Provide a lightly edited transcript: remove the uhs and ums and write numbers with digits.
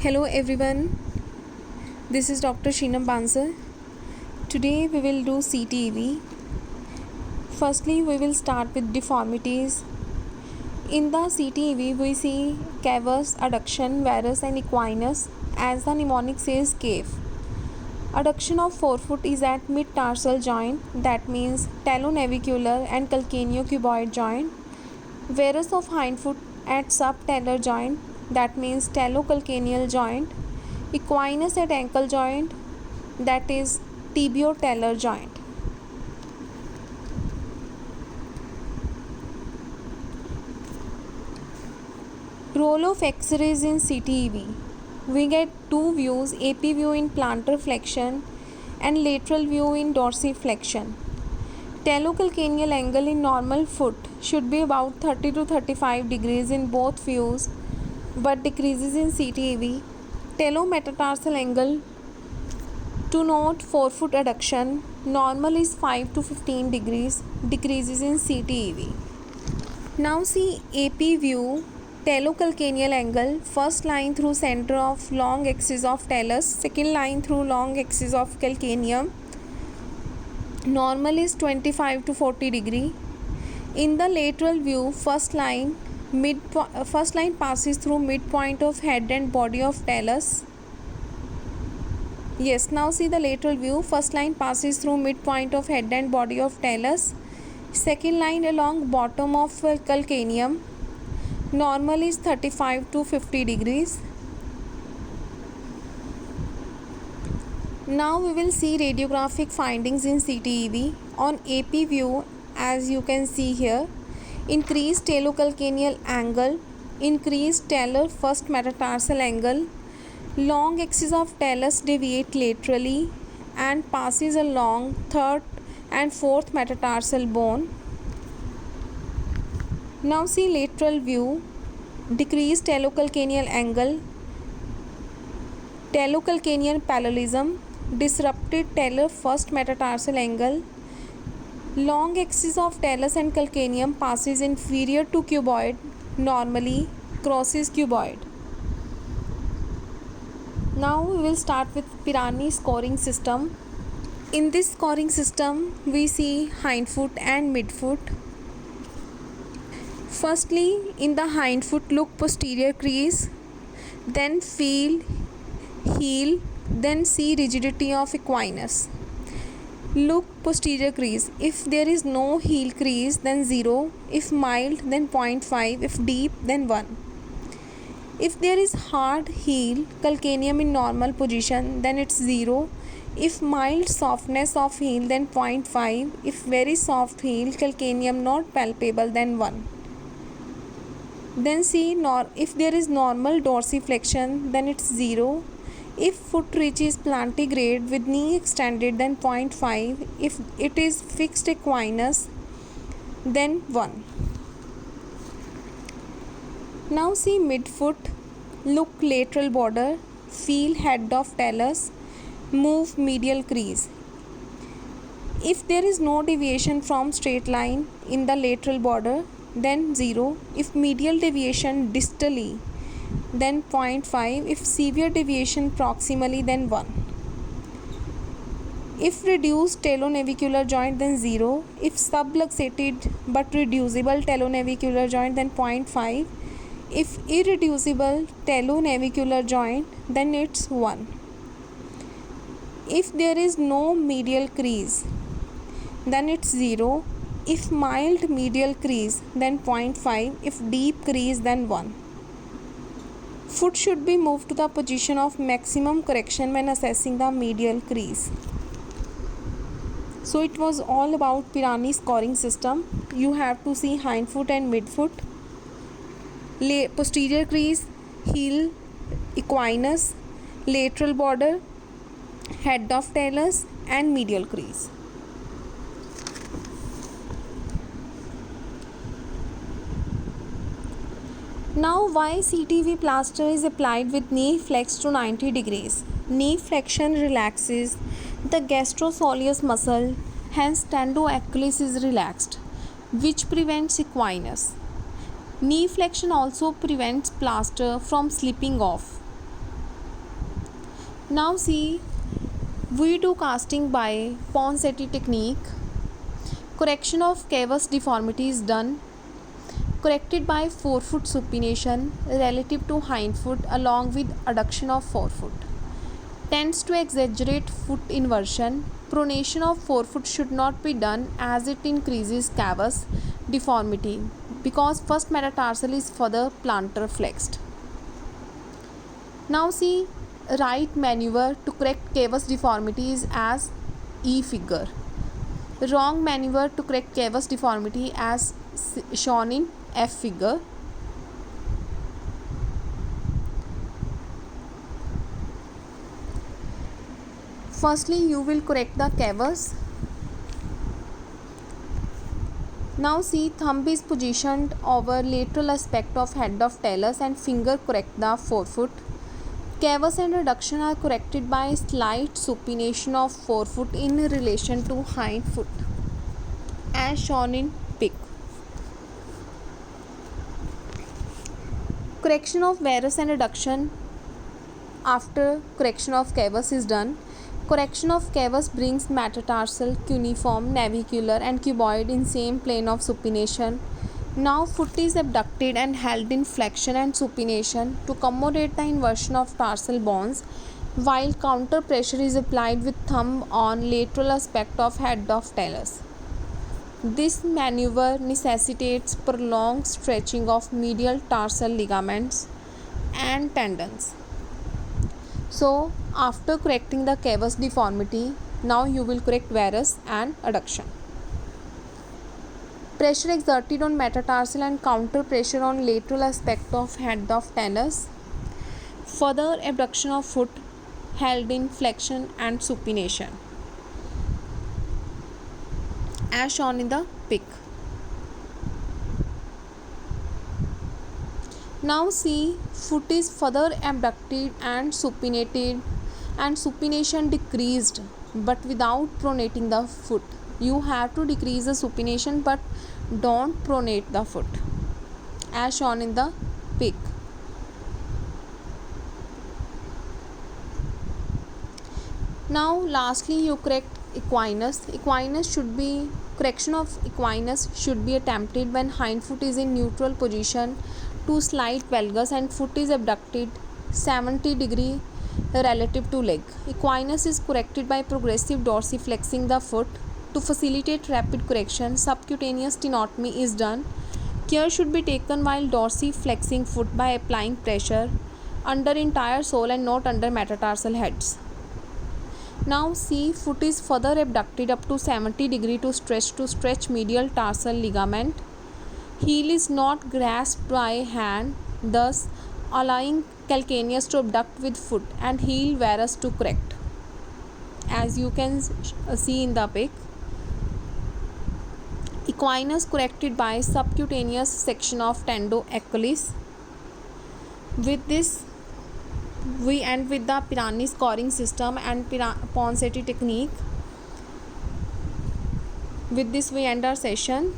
Hello everyone, this is Dr. Shinam Bansal. Today we will do CTEV. Firstly, we will start with deformities. In the CTEV, we see cavus, adduction, varus and equinus. As the mnemonic says, cave. Adduction of forefoot is at mid-tarsal joint, that means talonavicular and calcaneocuboid joint. Varus of hindfoot at subtalar joint, that means talocalcaneal joint. Equinus at ankle joint, that is tibiotalar joint. Role of X-rays in CTEV. We get two views, AP view in plantar flexion and lateral view in dorsiflexion. Talocalcaneal angle in normal foot should be about 30 to 35 degrees in both views, but decreases in CTEV. Talometatarsal angle to note forefoot adduction, normal is 5 to 15 degrees, decreases in CTEV. Now see AP view, talocalcaneal angle, first line through center of long axis of talus, second line through long axis of calcaneum. Normal is 25 to 40 degree. In the lateral view, first line passes through midpoint of head and body of talus. Yes, now see the lateral view. First line passes through midpoint of head and body of talus. Second line along bottom of calcaneum. Normal is 35 to 50 degrees. Now we will see radiographic findings in CTEV. On AP view, as you can see here, increased talocalcaneal angle, increased talar first metatarsal angle, long axis of talus deviate laterally and passes along third and fourth metatarsal bone. Now see lateral view, decreased talocalcaneal angle, talocalcaneal parallelism, disrupted talar first metatarsal angle, long axis of talus and calcaneum passes inferior to cuboid, normally crosses cuboid. Now we will start with Pirani scoring system. In this scoring system, we see hindfoot and midfoot. Firstly, in the hindfoot, look posterior crease, then feel heel, then see rigidity of equinus. Look posterior crease. If there is no heel crease, then 0. If mild, then 0.5. If deep, then 1. If there is hard heel, calcaneum in normal position, then it's 0. If mild softness of heel, then 0.5. If very soft heel, calcaneum not palpable, then 1. Then see if there is normal dorsiflexion, then it's 0. If foot reaches plantigrade with knee extended, then 0.5. If it is fixed equinus, then 1. Now see midfoot, look lateral border, feel head of talus, move medial crease. If there is no deviation from straight line in the lateral border, then 0. If medial deviation distally, then 0.5. If severe deviation proximally, then 1. If reduced talonavicular joint, then 0. If subluxated but reducible talonavicular joint, then 0.5. If irreducible talonavicular joint, then it's 1. If there is no medial crease, then it's 0. If mild medial crease, then 0.5. If deep crease, then 1. Foot should be moved to the position of maximum correction when assessing the medial crease. So it was all about Pirani scoring system. You have to see hindfoot and midfoot, posterior crease, heel, equinus, lateral border, head of talus and medial crease. Now why CTEV plaster is applied with knee flexed to 90 degrees. Knee flexion relaxes the gastrosoleus muscle, hence tendoachilles is relaxed, which prevents equinus. Knee flexion also prevents plaster from slipping off. Now see V2 casting by Ponseti technique. Correction of cavus deformity is done. Corrected by forefoot supination relative to hindfoot along with adduction of forefoot. Tends to exaggerate foot inversion. Pronation of forefoot should not be done as it increases cavus deformity because first metatarsal is further plantar flexed. Now see right maneuver to correct cavus deformity is as E figure. Wrong maneuver to correct cavus deformity as shown in F figure. Firstly, you will correct the cavus. Now see thumb is positioned over lateral aspect of head of talus and finger correct the forefoot. Cavus and adduction are corrected by slight supination of forefoot in relation to hind foot as shown in pic. Correction of varus and adduction after correction of cavus is done. Correction of cavus brings metatarsal, cuneiform, navicular and cuboid in same plane of supination. Now foot is abducted and held in flexion and supination to accommodate the inversion of tarsal bones while counter pressure is applied with thumb on lateral aspect of head of talus. This maneuver necessitates prolonged stretching of medial tarsal ligaments and tendons. So after correcting the cavus deformity, now you will correct varus and adduction. Pressure exerted on metatarsal and counter pressure on lateral aspect of head of talus. Further abduction of foot held in flexion and supination as shown in the pic. Now see foot is further abducted and supinated and supination decreased but without pronating the foot. You have to decrease the supination but don't pronate the foot as shown in the pic. Now lastly you correct equinus. Correction of equinus should be attempted when hind foot is in neutral position to slight valgus and foot is abducted 70 degree relative to leg. Equinus is corrected by progressive dorsiflexing the foot. To facilitate rapid correction, subcutaneous tenotomy is done. Care should be taken while dorsiflexing foot by applying pressure under entire sole and not under metatarsal heads. Now see foot is further abducted up to 70 degree to stretch medial tarsal ligament. Heel is not grasped by hand, thus allowing calcaneus to abduct with foot and heel varus to correct as you can see in the pic. Equinus corrected by subcutaneous section of tendo achilles. With this we end with the Pirani scoring system and Ponseti technique. With this we end our session.